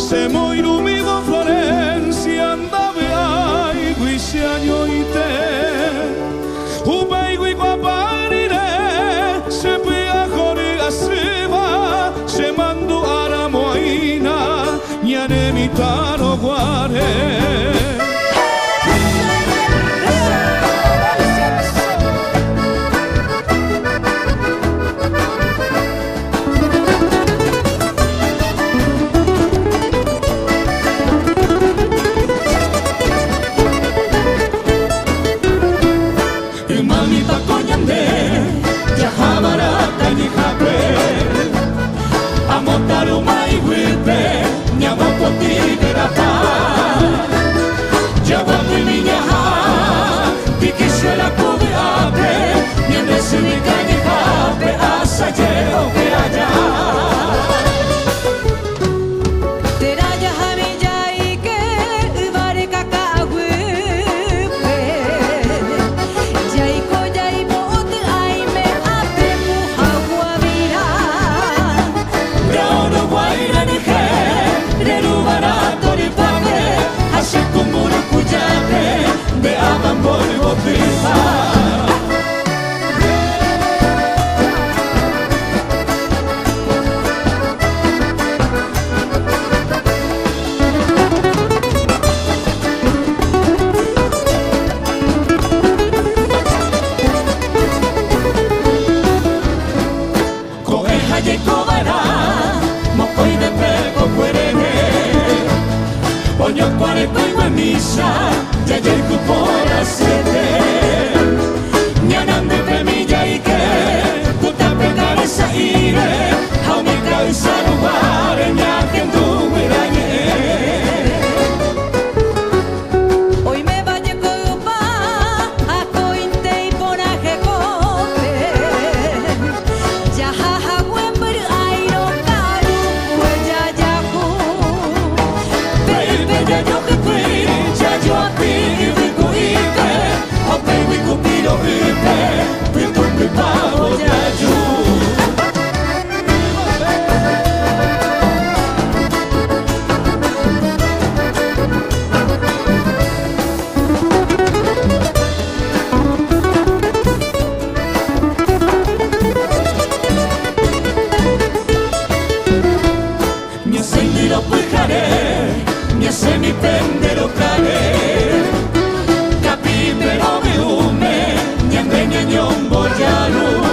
se mo ilumido Florencia andave ai guisiaño ite ubai gui guaparire se pia jori asiva se mandu aramoina ñane mitaro guare. Amotaru mai wipe, nyamoko tigera pa. Jawabu minha ha, dikishwela kubi ape, nyemesi mikani hape, asaje oke aja. Teraja hami jai ke ubare kakagupe, jai ko jai boot ai me ape muhawa vira. Roro guaira ni he, reru barato ni pape, ashe kumuru kujape, de abambori botipa. Koeha ye kobara, mokoi de pego puerene. Oño cuare pego misa, ya llego por asete. Ñanande pemilla y que, puta pegare sa ire, haume causa luare, ñakendu irañe. Hoy me bañé con pa, a cointe y ponaje cope. Ya jaja huember airo karu, huella ya ku. Baby ya yo que fui, ya yo a ti y rico ipe. Oh baby cupiro ipe, pinto mi pavo ya yo. Mi ascendilo pujaré, mi semi pendero care. Capi pero me hume, ñambe ñombo ya no.